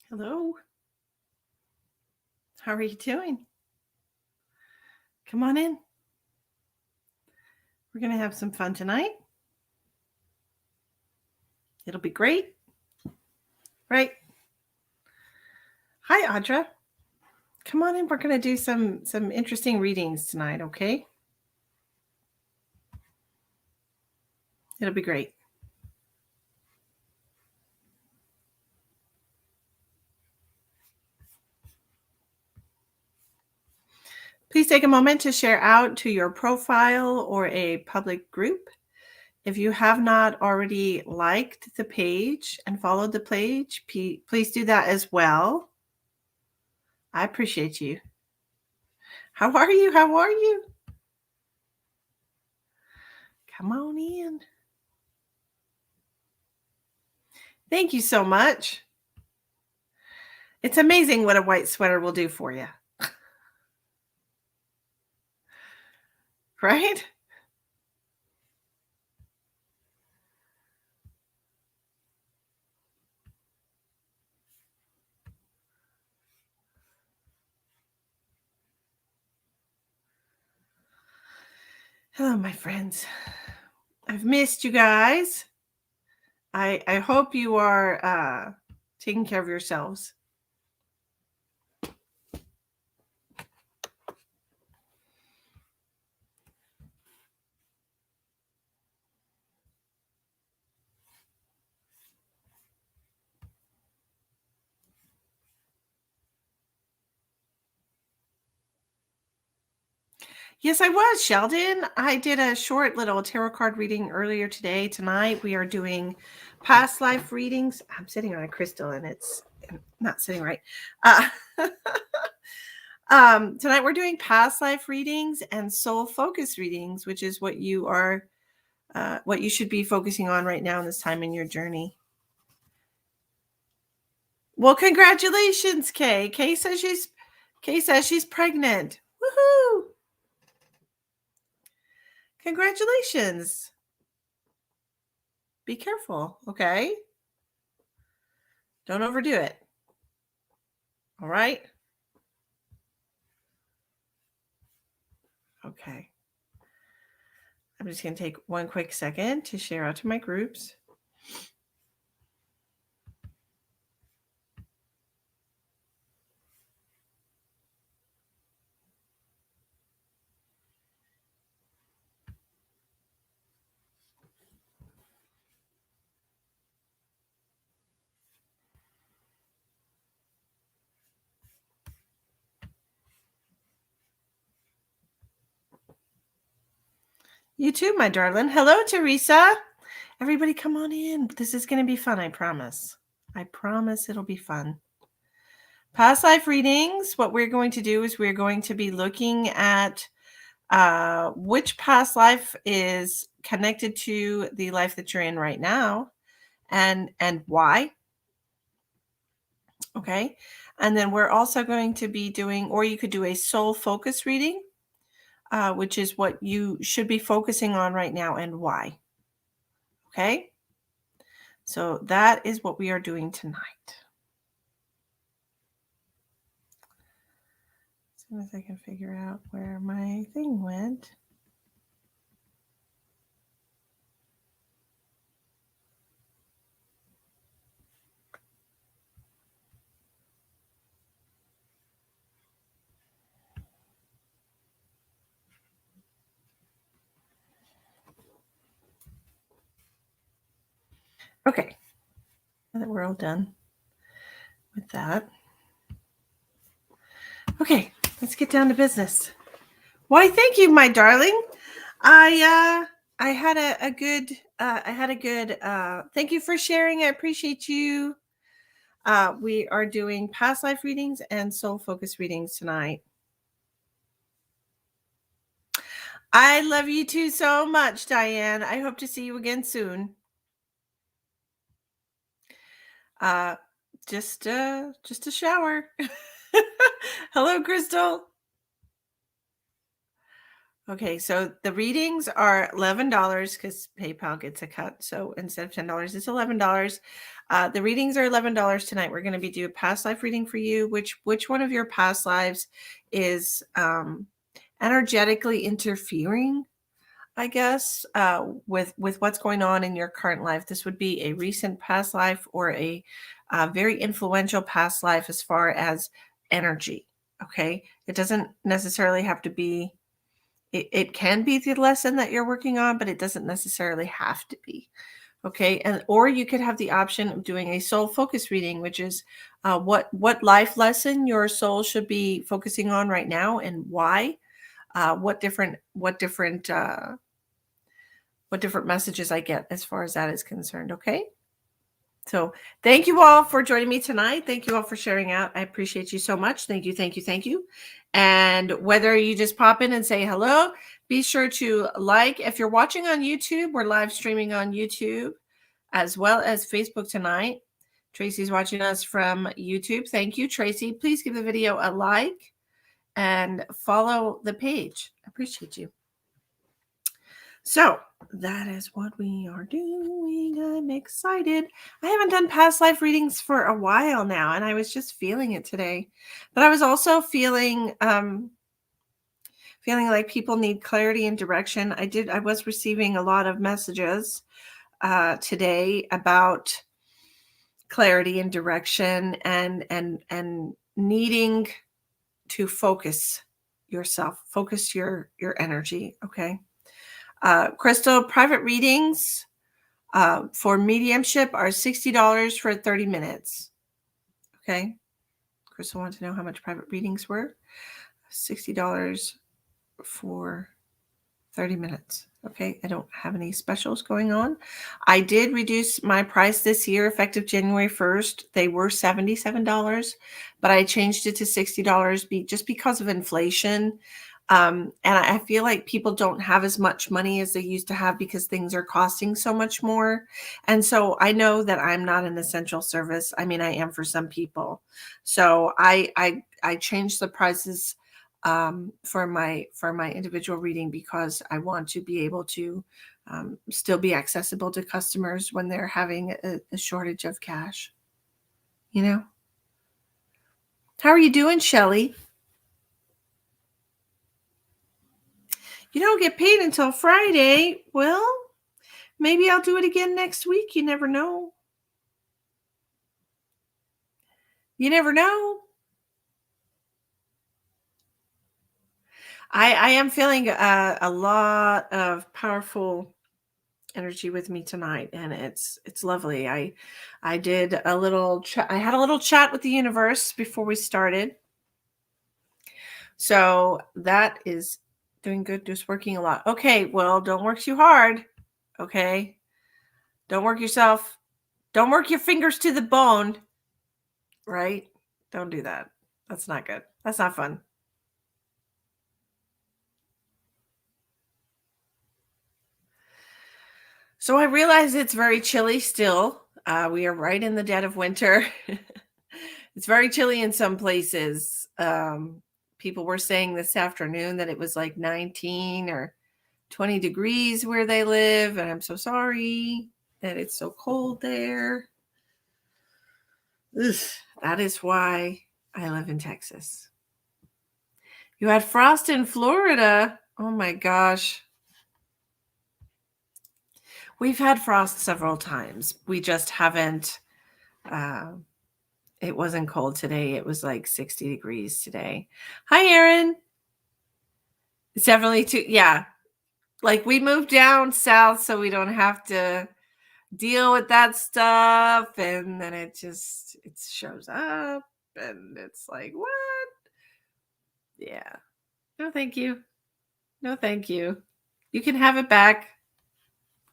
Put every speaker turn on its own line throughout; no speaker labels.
Hello. How are you doing? Come on in. We're going to have some fun tonight. It'll be great. Right? Hi, Audra. Come on in. We're going to do some interesting readings tonight, okay? It'll be great. Please take a moment to share out to your profile or a public group. If you have not already liked the page and followed the page, please do that as well. I appreciate you. How are you? How are you? Come on in. Thank you so much. It's amazing what a white sweater will do for you. Right? Hello, my friends. I've missed you guys. I hope you are taking care of yourselves. Yes, I was, Sheldon. I did a short little tarot card reading earlier today. Tonight, we are doing past life readings. I'm sitting on a crystal and it's not sitting right. Tonight, we're doing past life readings and soul focus readings, which is what you are, what you should be focusing on right now in this time in your journey. Well, congratulations, Kay. Kay says she's pregnant. Woohoo! Congratulations. Be careful, okay? Don't overdo it. All right? Okay. I'm just going to take one quick second to share out to my groups. You too, my darling. Hello, Teresa. Everybody come on in. This is going to be fun, I promise. I promise it'll be fun. Past life readings, what we're going to do is we're going to be looking at which past life is connected to the life that you're in right now and why. Okay. And then we're also going to be doing, or you could do a soul focus reading, which is what you should be focusing on right now and why. Okay. So that is what we are doing tonight. As soon as I can figure out where my thing went. Okay. Now that we're all done with that. Okay, let's get down to business. Why, thank you, my darling. I had a good thank you for sharing. I appreciate you. We are doing past life readings and soul focus readings tonight. I love you too so much, Diane. I hope to see you again soon. Just a shower. Hello, Crystal. Okay, so the readings are $11 because PayPal gets a cut. So instead of $10, it's $11. The readings are $11 tonight. We're going to be doing a past life reading for you. Which one of your past lives is energetically interfering, I guess, with what's going on in your current life? This would be a recent past life or a very influential past life as far as energy. Okay, it doesn't necessarily have to be. It can be the lesson that you're working on, but it doesn't necessarily have to be. Okay, and or you could have the option of doing a soul focus reading, which is what life lesson your soul should be focusing on right now and why. What different messages I get as far as that is concerned. Okay. So thank you all for joining me tonight. Thank you all for sharing out. I appreciate you so much. Thank you, thank you, thank you. And whether you just pop in and say hello, be sure to like. If you're watching on YouTube, we're live streaming on YouTube as well as Facebook tonight. Tracy's watching us from YouTube. Thank you, Tracy. Please give the video a like and follow the page. I appreciate you. So that is what we are doing. I'm excited. I haven't done past life readings for a while now, and I was just feeling it today. But I was also feeling like people need clarity and direction. I was receiving a lot of messages today about clarity and direction and needing to focus yourself, focus your energy. Okay. Crystal, private readings for mediumship are $60 for 30 minutes. Okay. Crystal wanted to know how much private readings were. $60 for 30 minutes. Okay. I don't have any specials going on. I did reduce my price this year, effective January 1st. They were $77, but I changed it to $60 just because of inflation. And I feel like people don't have as much money as they used to have because things are costing so much more. And so I know that I'm not an essential service. I mean, I am for some people. So I changed the prices for my individual reading because I want to be able to still be accessible to customers when they're having a shortage of cash. You know? How are you doing, Shelley? You don't get paid until Friday. Well, maybe I'll do it again next week. You never know. You never know. I am feeling a lot of powerful energy with me tonight, and it's lovely. I did a little I had a little chat with the universe before we started. So that is doing good, just working a lot. Okay, well, don't work too hard. Okay. Don't work yourself. Don't work your fingers to the bone. Right? Don't do that. That's not good. That's not fun. So I realize it's very chilly still. We are right in the dead of winter. It's very chilly in some places. People were saying this afternoon that it was like 19 or 20 degrees where they live. And I'm so sorry that it's so cold there. Ugh, that is why I live in Texas. You had frost in Florida. Oh my gosh. We've had frost several times. We just haven't. It wasn't cold today. It was like 60 degrees today. Hi, Erin. It's definitely too. Yeah. Like we moved down south so we don't have to deal with that stuff. And then it shows up and it's like, what? Yeah. No, thank you. No, thank you. You can have it back.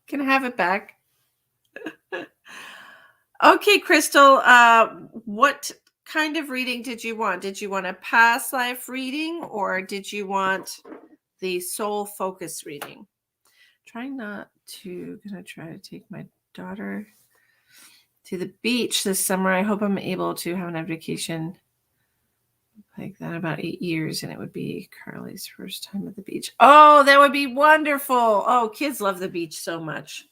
Can have it back. Okay, Crystal, what kind of reading did you want? Did you want a past life reading or did you want the soul focus reading? Gonna try to take my daughter to the beach this summer. I hope I'm able to have an vacation like that about 8 years, and it would be Carly's first time at the beach. Oh, that would be wonderful. Oh, kids love the beach so much.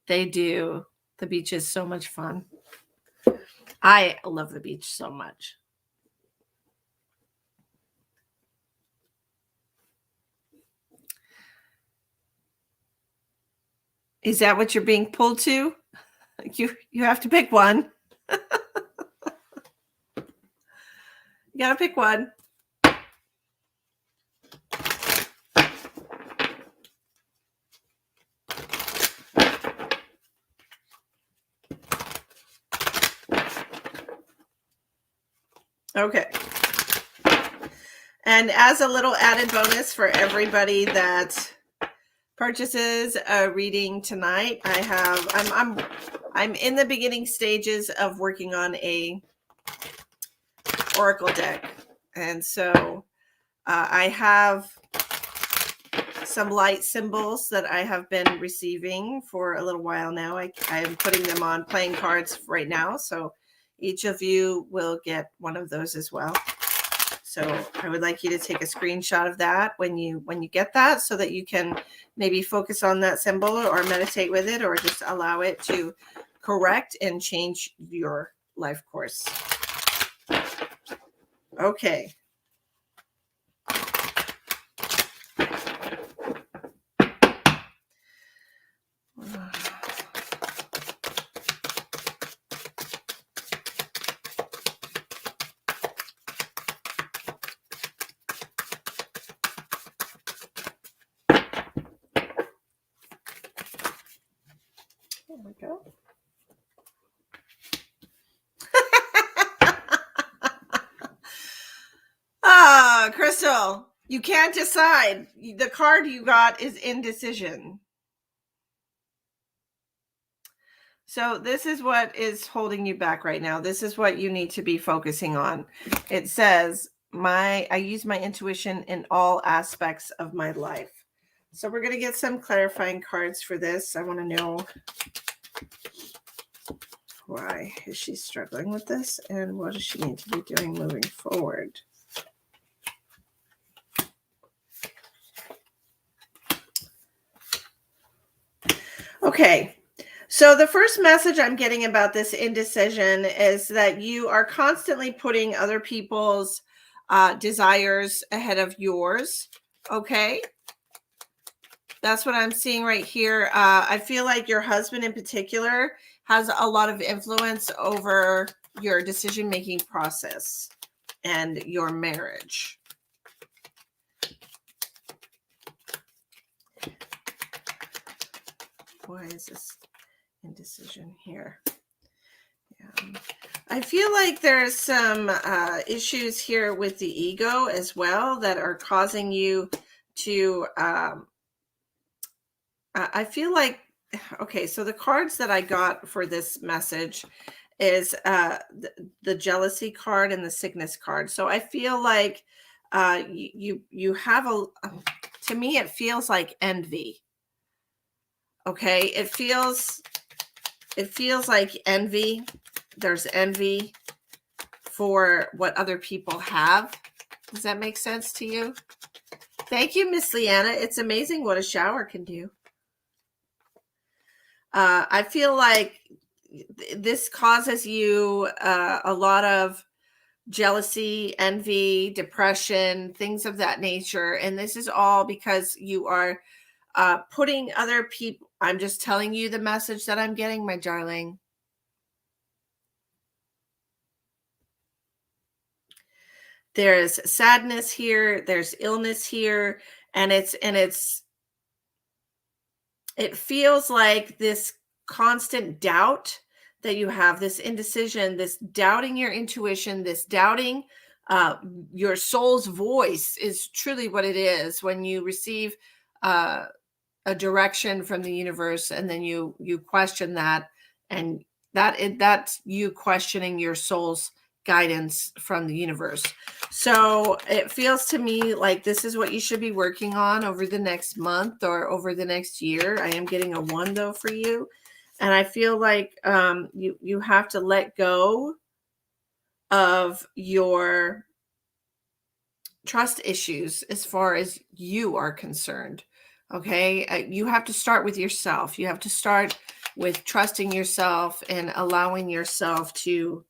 They do. The beach is so much fun. I love the beach so much. Is that what you're being pulled to? You have to pick one. You got to pick one. Okay. And as a little added bonus for everybody that purchases a reading tonight, I'm in the beginning stages of working on a oracle deck. And so I have some light symbols that I have been receiving for a little while now. I'm putting them on playing cards right now. So each of you will get one of those as well. So I would like you to take a screenshot of that when you get that, so that you can maybe focus on that symbol or meditate with it, or just allow it to correct and change your life course. Okay. There we go. Crystal, you can't decide. The card you got is indecision. So this is what is holding you back right now. This is what you need to be focusing on. It says, I use my intuition in all aspects of my life. So we're going to get some clarifying cards for this. I want to know, why is she struggling with this, and what does she need to be doing moving forward? Okay. So the first message I'm getting about this indecision is that you are constantly putting other people's desires ahead of yours. Okay. That's what I'm seeing right here. I feel like your husband in particular has a lot of influence over your decision-making process and your marriage. Why is this indecision here? Yeah. I feel like there's some issues here with the ego as well that are causing you to I feel like, okay, so the cards that I got for this message is the jealousy card and the sickness card. So I feel like you have to me it feels like envy. Okay, it feels like envy. There's envy for what other people have. Does that make sense to you? Thank you, Miss Leanna. It's amazing what a shower can do. I feel like this causes you a lot of jealousy, envy, depression, things of that nature. And this is all because you are putting other people. I'm just telling you the message that I'm getting, my darling. There's sadness here. There's illness here. And it feels like this constant doubt that you have, this indecision, this doubting your intuition, this doubting your soul's voice is truly what it is when you receive a direction from the universe, and then you question that, and that's you questioning your soul's guidance from the universe. So it feels to me like this is what you should be working on over the next month or over the next year. I am getting a 1 though for you. And I feel like you have to let go of your trust issues as far as you are concerned. Okay. You have to start with yourself. You have to start with trusting yourself and allowing yourself to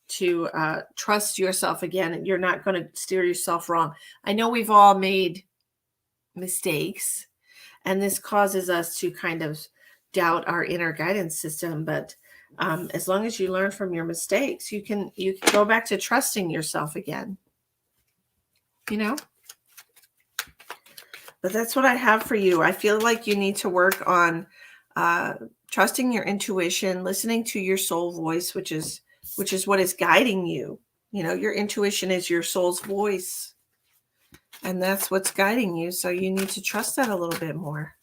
trust yourself again, and you're not going to steer yourself wrong. I know we've all made mistakes, and this causes us to kind of doubt our inner guidance system. But as long as you learn from your mistakes, you can go back to trusting yourself again. But that's what I have for you. I feel like you need to work on trusting your intuition, listening to your soul voice, which is what is guiding you. Your intuition is your soul's voice, and that's what's guiding you. So you need to trust that a little bit more.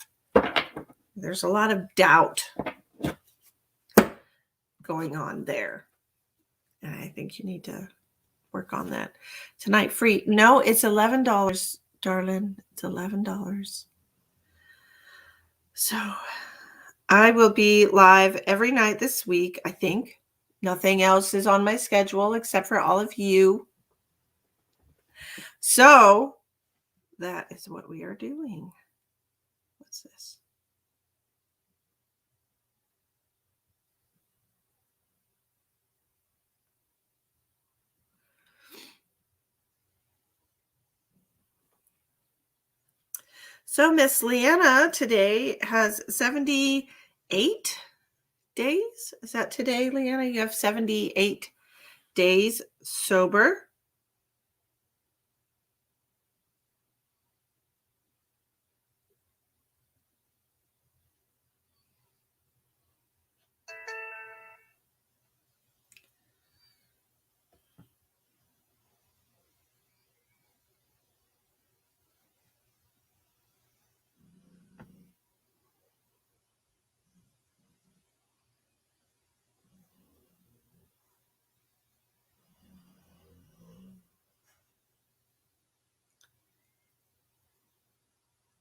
There's a lot of doubt going on there, and I think you need to work on that tonight. Free? No, it's $11, darling. It's $11. So I will be live every night this week, I think. Nothing else is on my schedule except for all of you. So that is what we are doing. What's this? So Miss Leanna today has 78 days. Is that today, Leanna? You have 78 days sober.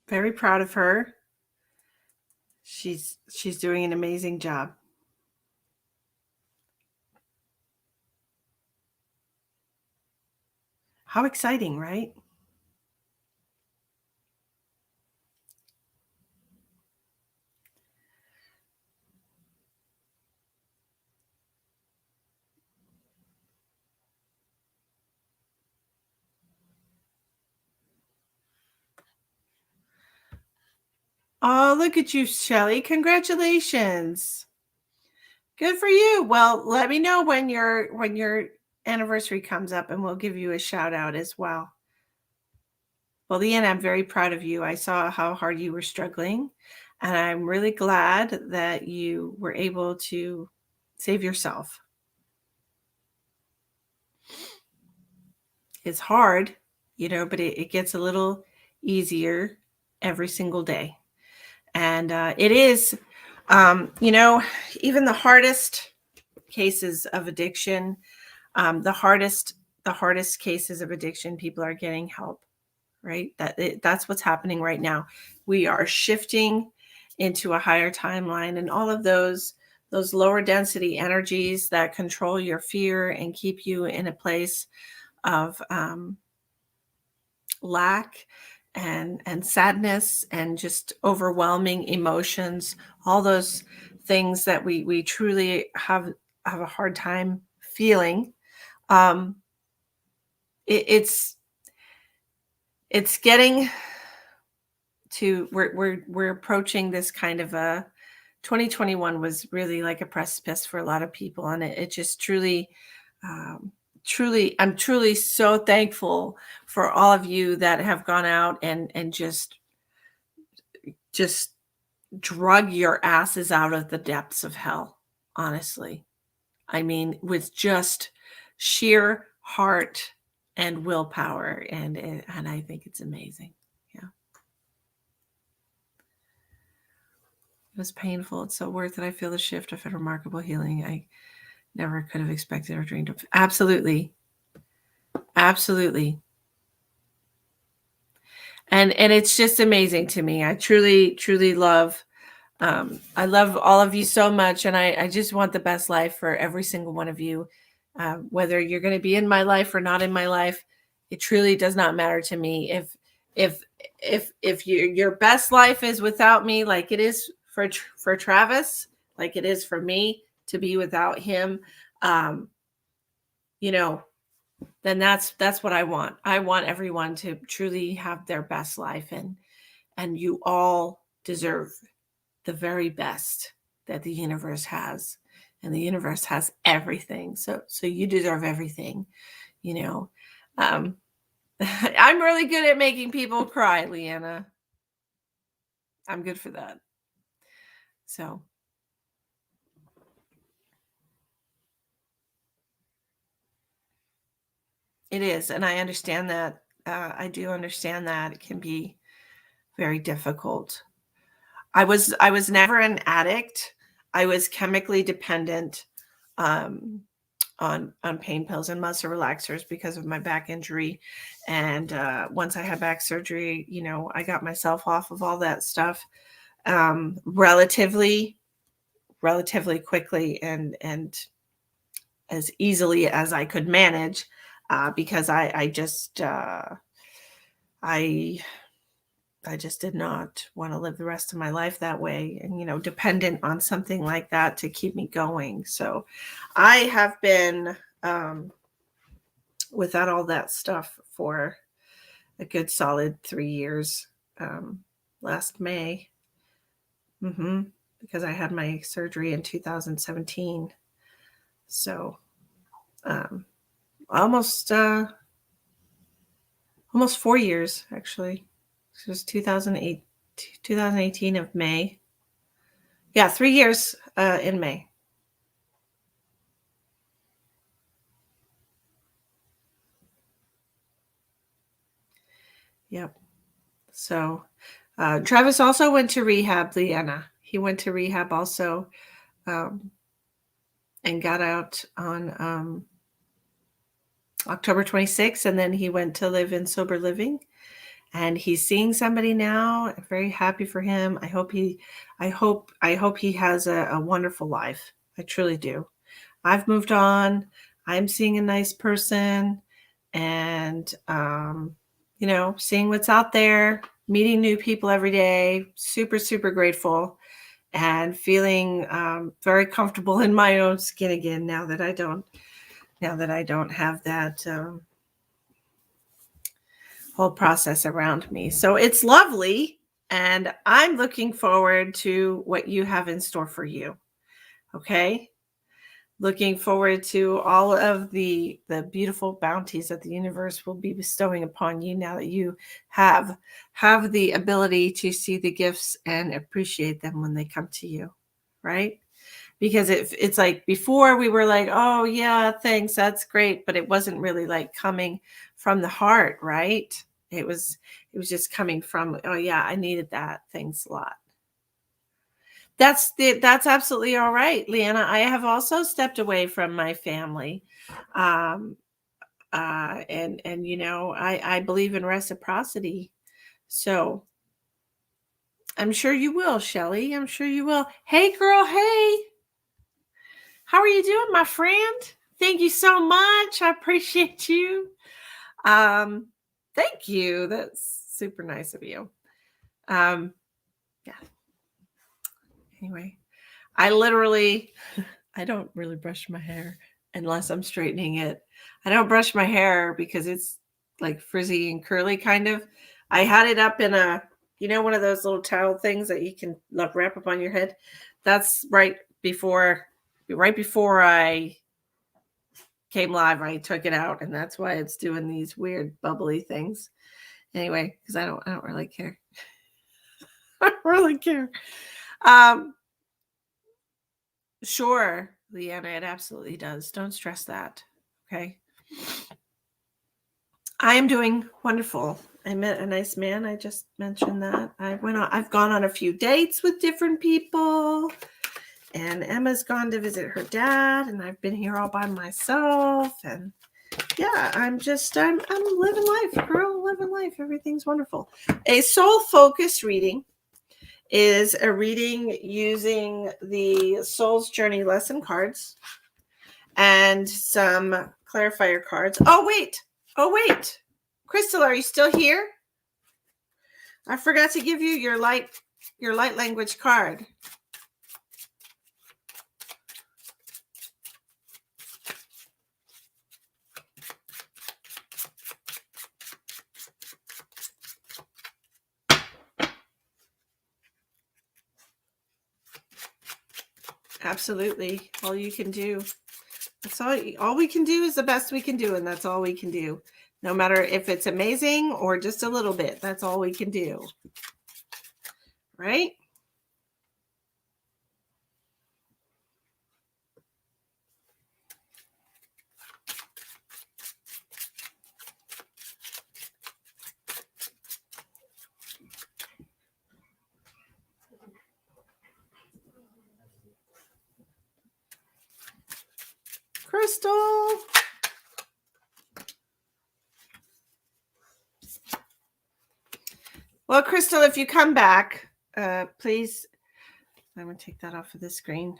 Very proud of her. She's doing an amazing job. How exciting, right? Oh, look at you, Shelly. Congratulations. Good for you. Well, let me know when your anniversary comes up, and we'll give you a shout out as well. Well, Leanne, I'm very proud of you. I saw how hard you were struggling, and I'm really glad that you were able to save yourself. It's hard, but it gets a little easier every single day. And it is, even the hardest cases of addiction, the hardest cases of addiction, people are getting help, right? That's what's happening right now. We are shifting into a higher timeline, and all of those lower density energies that control your fear and keep you in a place of lack and sadness and just overwhelming emotions, all those things that we truly have a hard time feeling. It's getting to, we're approaching this kind of a 2021 was really like a precipice for a lot of people, and it just truly I'm truly so thankful for all of you that have gone out and just drug your asses out of the depths of hell. Honestly, I mean, with just sheer heart and willpower, and I think it's amazing. Yeah, it was painful. It's so worth it. I feel the shift of a remarkable healing. I never could have expected or dreamed of. Absolutely. And it's just amazing to me. I truly love, I love all of you so much. And I just want the best life for every single one of you. Whether you're going to be in my life or not in my life, it truly does not matter to me. If your best life is without me, like it is for Travis, like it is for me to be without him, then that's what I want. I want everyone to truly have their best life, and you all deserve the very best that the universe has. And the universe has everything. So you deserve everything, you know. Um, I'm really good at making people cry, Leanna. I'm good for that. So it is, and I understand that. I do understand that it can be very difficult. I was never an addict. I was chemically dependent um, on pain pills and muscle relaxers because of my back injury. And once I had back surgery, I got myself off of all that stuff relatively quickly and as easily as I could manage because I just did not want to live the rest of my life that way and, dependent on something like that to keep me going. So I have been without all that stuff for a good solid 3 years. Last May, because I had my surgery in 2017. So almost 4 years, actually. It was 2018 of May. Yeah, 3 years in May. Yep. So Travis also went to rehab, Leanna. He went to rehab also and got out on October 26th, and then he went to live in sober living. And he's seeing somebody now. I'm very happy for him. I hope he has a wonderful life. I truly do. I've moved on. I'm seeing a nice person, and seeing what's out there, meeting new people every day. Super, super grateful, and feeling very comfortable in my own skin again now that I don't have that whole process around me. So it's lovely, and I'm looking forward to what you have in store for you. Okay? Looking forward to all of the beautiful bounties that the universe will be bestowing upon you now that you have the ability to see the gifts and appreciate them when they come to you, right? Because it's like before we were like, oh yeah, thanks, that's great, but it wasn't really like coming from the heart, right? It was just coming from, oh yeah, I needed that. Thanks a lot. That's absolutely all right, Leanna. I have also stepped away from my family. Um, and I believe in reciprocity. So I'm sure you will, Shelly. I'm sure you will. Hey girl, hey. How are you doing, my friend? Thank you so much. I appreciate you. Thank you. That's super nice of you. Yeah. Anyway, I don't really brush my hair unless I'm straightening it. I don't brush my hair because it's like frizzy and curly kind of. I had it up in one of those little towel things that you can wrap up on your head. That's right before I came live, I took it out, and that's why it's doing these weird bubbly things. Anyway, because I don't really care. I don't really care. Sure, Leanna, it absolutely does. Don't stress that. Okay. I am doing wonderful. I met a nice man. I just mentioned that. I've gone on a few dates with different people. And Emma's gone to visit her dad, and I've been here all by myself. And yeah, I'm living life, girl, living life. Everything's wonderful. A soul-focused reading is a reading using the Soul's Journey lesson cards and some clarifier cards. Oh, wait. Crystal, are you still here? I forgot to give you your light language card. Absolutely. All you can do. That's all we can do is the best we can do, and that's all we can do. No matter if it's amazing or just a little bit, that's all we can do. Right? Crystal. Well, Crystal, if you come back, please, I'm going to take that off of the screen.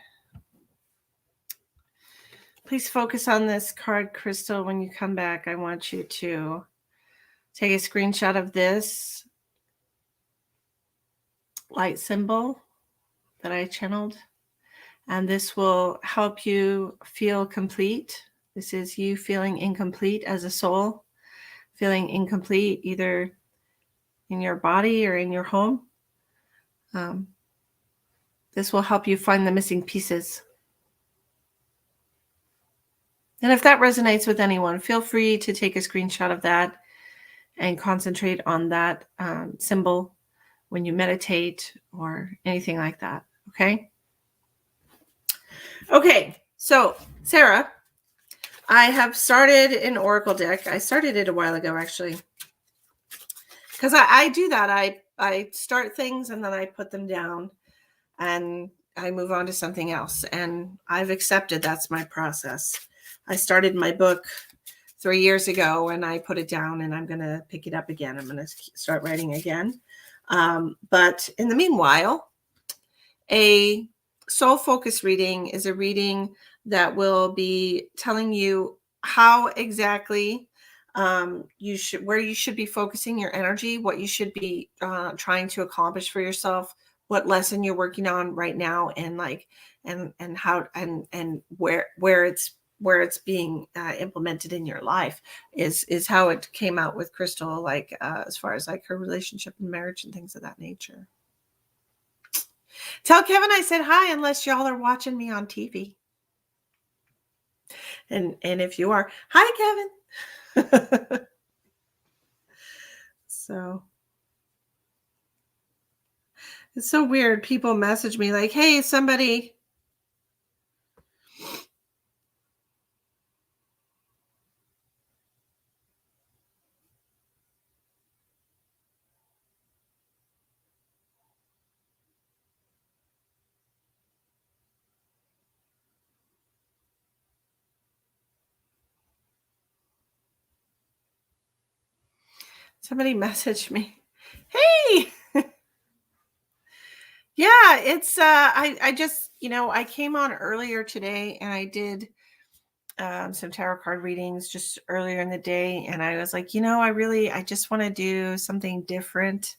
Please focus on this card, Crystal. When you come back, I want you to take a screenshot of this light symbol that I channeled, and this will help you feel complete. This is you feeling incomplete as a soul, feeling incomplete either in your body or in your home. This will help you find the missing pieces. And if that resonates with anyone, feel free to take a screenshot of that and concentrate on that symbol when you meditate or anything like that. Okay? Okay, so Sarah, I have started an Oracle deck. I started it a while ago, actually. Because I do that. I start things and then I put them down and I move on to something else. And I've accepted that's my process. I started my book 3 years ago and I put it down and I'm going to pick it up again. I'm going to start writing again. But in the meanwhile, a soul focus reading is a reading that will be telling you how exactly where you should be focusing your energy, what you should be trying to accomplish for yourself, what lesson you're working on right now, and how and where it's being implemented in your life is how it came out with Crystal, as far as her relationship and marriage and things of that nature. Tell Kevin I said hi, unless y'all are watching me on TV. And if you are, hi Kevin. So it's so weird. People message me like, hey, somebody messaged me. Hey. Yeah, it's I just, I came on earlier today and I did some tarot card readings just earlier in the day, and I was like, I just want to do something different.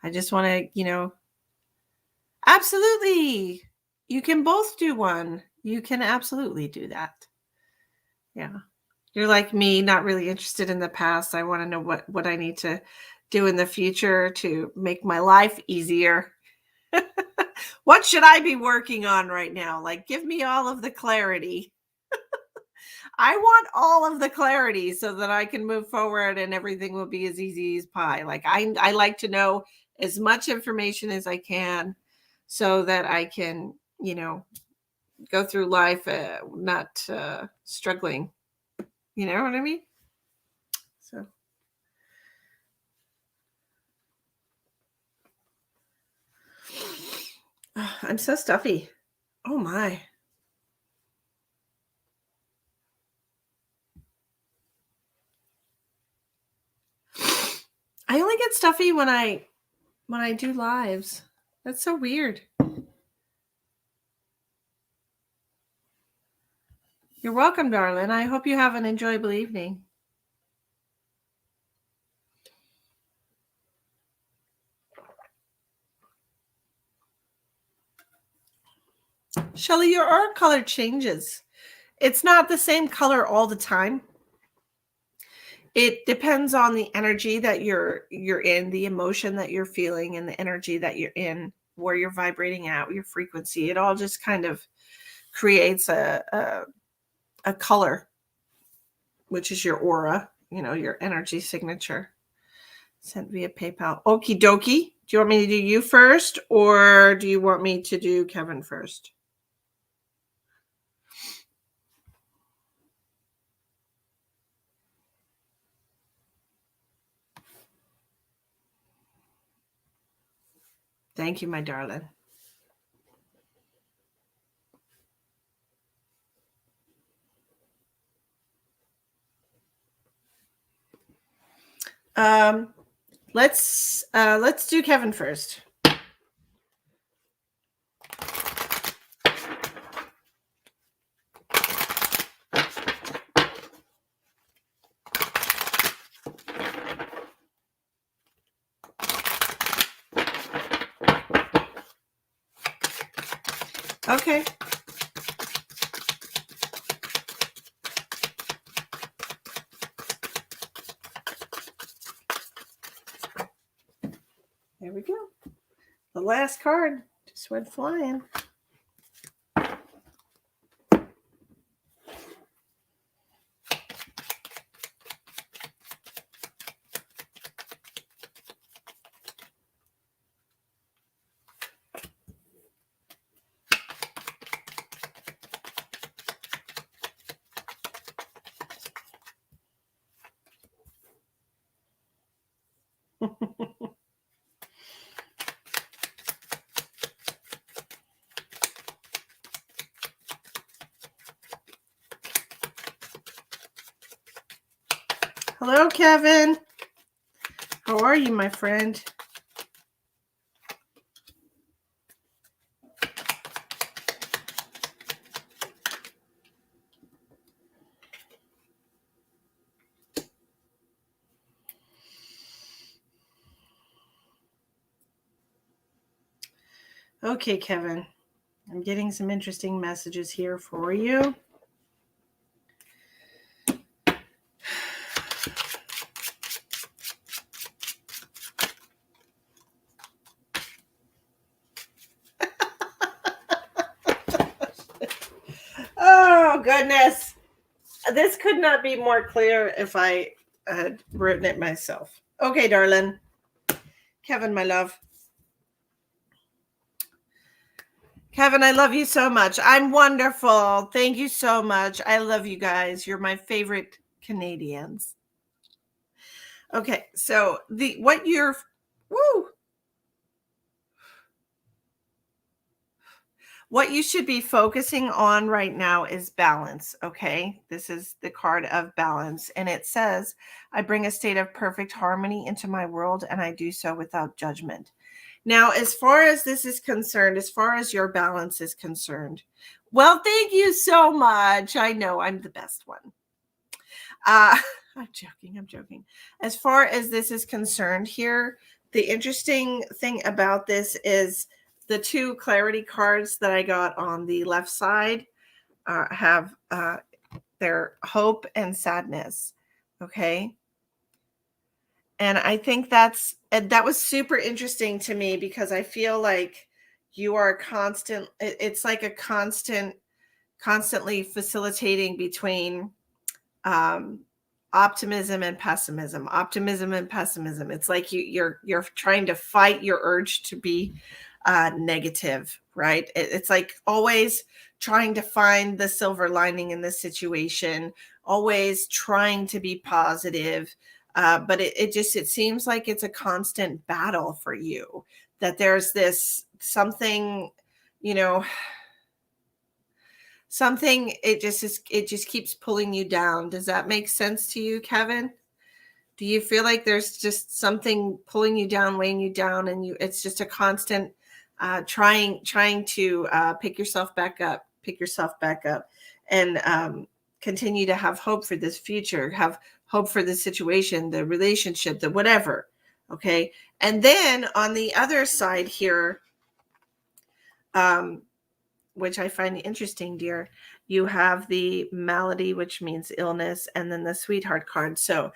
I just want to, absolutely. You can both do one. You can absolutely do that. Yeah. You're like me, not really interested in the past. I want to know what I need to do in the future to make my life easier. What should I be working on right now? Give me all of the clarity. I want all of the clarity so that I can move forward and everything will be as easy as pie. I like to know as much information as I can so that I can, go through life not struggling. You know what I mean? So I'm so stuffy. Oh my. I only get stuffy when I do lives. That's so weird. You're welcome, darling. I hope you have an enjoyable evening. Shelly, your aura color changes. It's not the same color all the time. It depends on the energy that you're in, the emotion that you're feeling, and the energy that you're in. where you're vibrating at, your frequency. It all just kind of creates a color, which is your aura, your energy signature. Sent via PayPal. Okie dokie. Do you want me to do you first, or do you want me to do Kevin first? Thank you, my darling. Let's do Kevin first. Okay. There we go. The last card just went flying. Hello, Kevin. How are you, my friend? Okay, Kevin. I'm getting some interesting messages here for you. Oh, goodness. This could not be more clear if I had written it myself. Okay, darling. Kevin, my love. Kevin, I love you so much. I'm wonderful. Thank you so much. I love you guys. You're my favorite Canadians. Okay, so what you should be focusing on right now is balance, okay? This is the card of balance, and it says, I bring a state of perfect harmony into my world, and I do so without judgment. Now, as far as this is concerned, as far as your balance is concerned, well, thank you so much. I know I'm the best one. I'm joking. As far as this is concerned here, the interesting thing about this is the two clarity cards that I got on the left side have their hope and sadness. Okay. And I think that was super interesting to me, because I feel like you are it's like a constantly facilitating between optimism and pessimism. It's like you're trying to fight your urge to be negative, right? It's like always trying to find the silver lining in the situation, always trying to be positive. But it seems like it's a constant battle for you, that there's this something, it just keeps pulling you down. Does that make sense to you, Kevin? Do you feel like there's just something pulling you down, weighing you down, and it's just a constant trying to pick yourself back up, and continue to have hope for this future, have hope for the situation, the relationship, the whatever. Okay. And then on the other side here, which I find interesting, dear, you have the malady, which means illness, and then the sweetheart card. So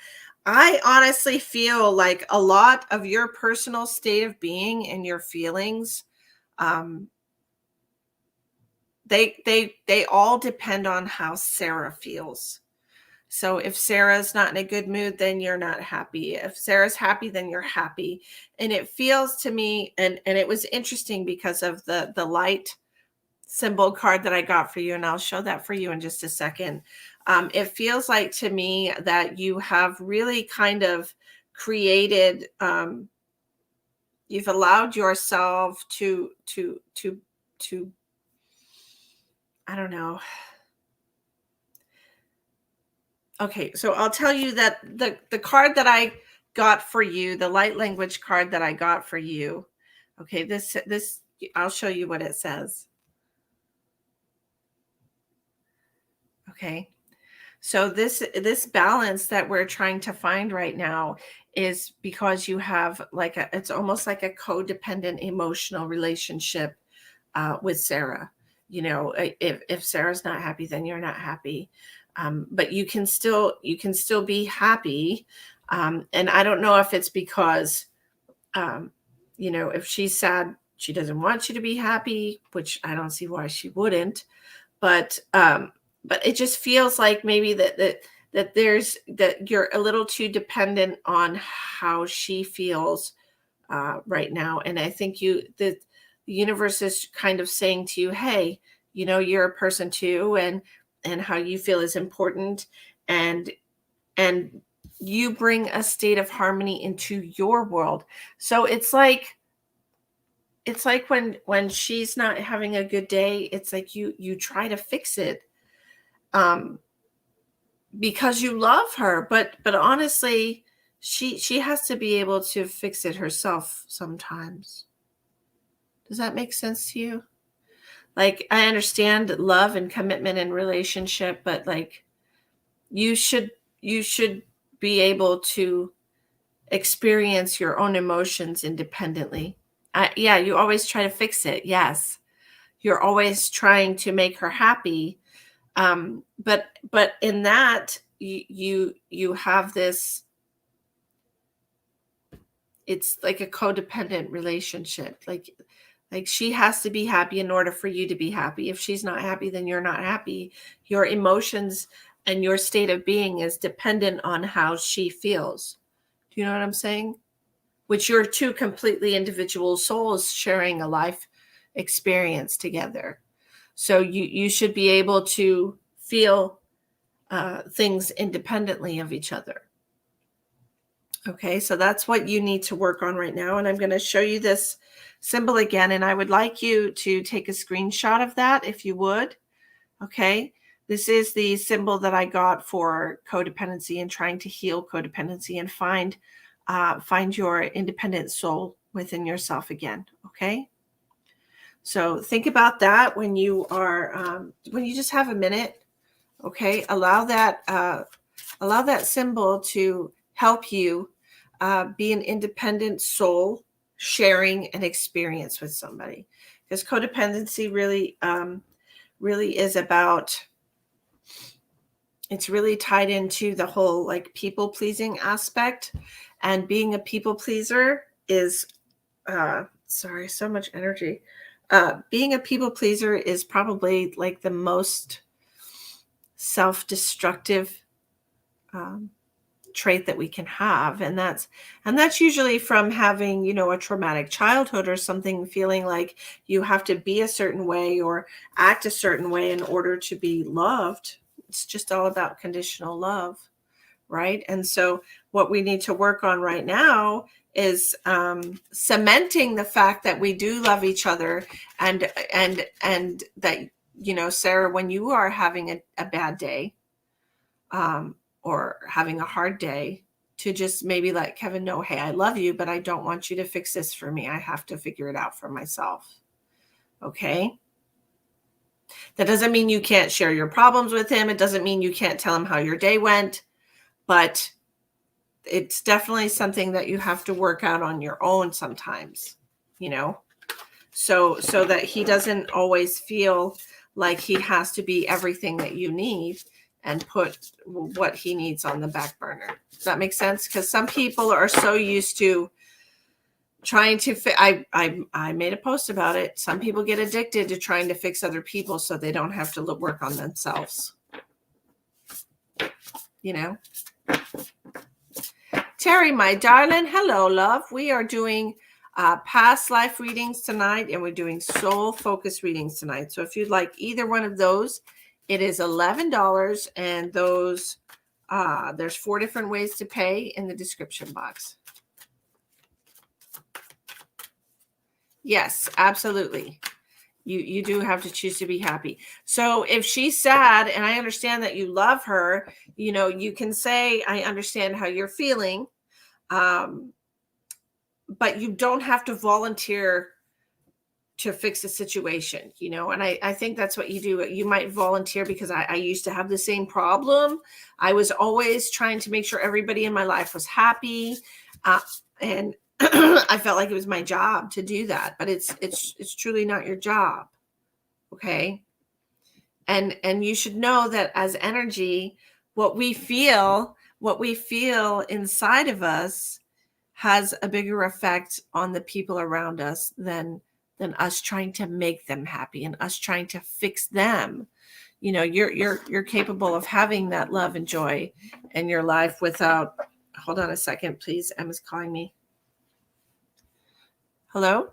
I honestly feel like a lot of your personal state of being and your feelings Um, they all depend on how Sarah feels. So if Sarah's not in a good mood, then you're not happy. If Sarah's happy, then you're happy. And it feels to me, and it was interesting because of the light symbol card that I got for you, and I'll show that for you in just a second. It feels like to me that you have really kind of created, you've allowed yourself to I don't know. Okay, so I'll tell you that the card that I got for you, the light language card that I got for you. Okay, this I'll show you what it says. Okay. So this balance that we're trying to find right now is because you have like it's almost like a codependent emotional relationship with Sarah. You know, if Sarah's not happy, then you're not happy. But you can still be happy. And I don't know if it's because if she's sad, she doesn't want you to be happy, which I don't see why she wouldn't. But it just feels like maybe that you're a little too dependent on how she feels right now. And I think the universe is kind of saying to you, hey, you're a person too, and how you feel is important, and you bring a state of harmony into your world. So it's like when she's not having a good day, it's like you try to fix it um because you love her, but honestly, she has to be able to fix it herself sometimes. Does that make sense to you? Like, I understand love and commitment and relationship, but like you should be able to experience your own emotions independently. Yeah, you always try to fix it. Yes, you're always trying to make her happy. But in that you have this, it's like a codependent relationship. Like she has to be happy in order for you to be happy. If she's not happy, then you're not happy. Your emotions and your state of being is dependent on how she feels. Do you know what I'm saying? Which you're two completely individual souls sharing a life experience together. So you should be able to feel things independently of each other. Okay, so that's what you need to work on right now. And I'm going to show you this symbol again. And I would like you to take a screenshot of that if you would. Okay, this is the symbol that I got for codependency and trying to heal codependency and find your independent soul within yourself again. Okay, so think about that when you just have a minute. Okay, allow that symbol to help you be an independent soul sharing an experience with somebody, because codependency really is about, it's really tied into the whole like people pleasing aspect, and being a people pleaser is sorry, so much energy. Being a people pleaser is probably like the most self-destructive trait that we can have, and that's usually from having a traumatic childhood or something, feeling like you have to be a certain way or act a certain way in order to be loved. It's just all about conditional love, right? And so what we need to work on right now is cementing the fact that we do love each other, and that Sarah, when you are having a bad day, or having a hard day, to just maybe let Kevin know, hey, I love you, but I don't want you to fix this for me. I have to figure it out for myself. Okay. That doesn't mean you can't share your problems with him. It doesn't mean you can't tell him how your day went, but it's definitely something that you have to work out on your own sometimes, so that he doesn't always feel like he has to be everything that you need and put what he needs on the back burner. Does that make sense? Because some people are so used to trying to I made a post about it. Some people get addicted to trying to fix other people so they don't have to work on themselves. You know? Terry, my darling, hello, love. We are doing past life readings tonight, and we're doing soul focus readings tonight. So if you'd like either one of those, it is $11, and those there's 4 different ways to pay in the description box. Yes, absolutely. You do have to choose to be happy. So if she's sad, and I understand that you love her, you know, you can say, I understand how you're feeling, but you don't have to volunteer to fix a situation, you know. And I think that's what you do. You might volunteer because I used to have the same problem. I was always trying to make sure everybody in my life was happy, and I felt like it was my job to do that, but it's truly not your job. Okay. And you should know that as energy, what we feel inside of us has a bigger effect on the people around us than us trying to make them happy and us trying to fix them. You know, you're capable of having that love and joy in your life without. Hold on a second, please. Emma's calling me. Hello?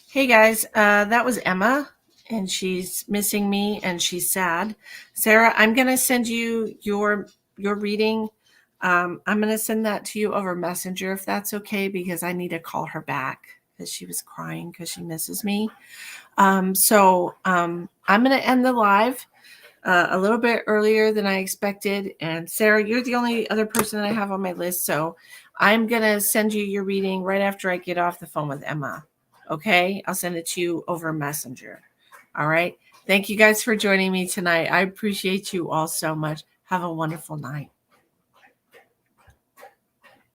Hey guys, that was Emma, and she's missing me and she's sad. Sarah, I'm going to send you your reading. I'm going to send that to you over Messenger if that's okay, because I need to call her back because she was crying because she misses me. So I'm going to end the live a little bit earlier than I expected. And Sarah, you're the only other person that I have on my list. So I'm going to send you your reading right after I get off the phone with Emma. Okay, I'll send it to you over Messenger. All right. Thank you guys for joining me tonight. I appreciate you all so much. Have a wonderful night.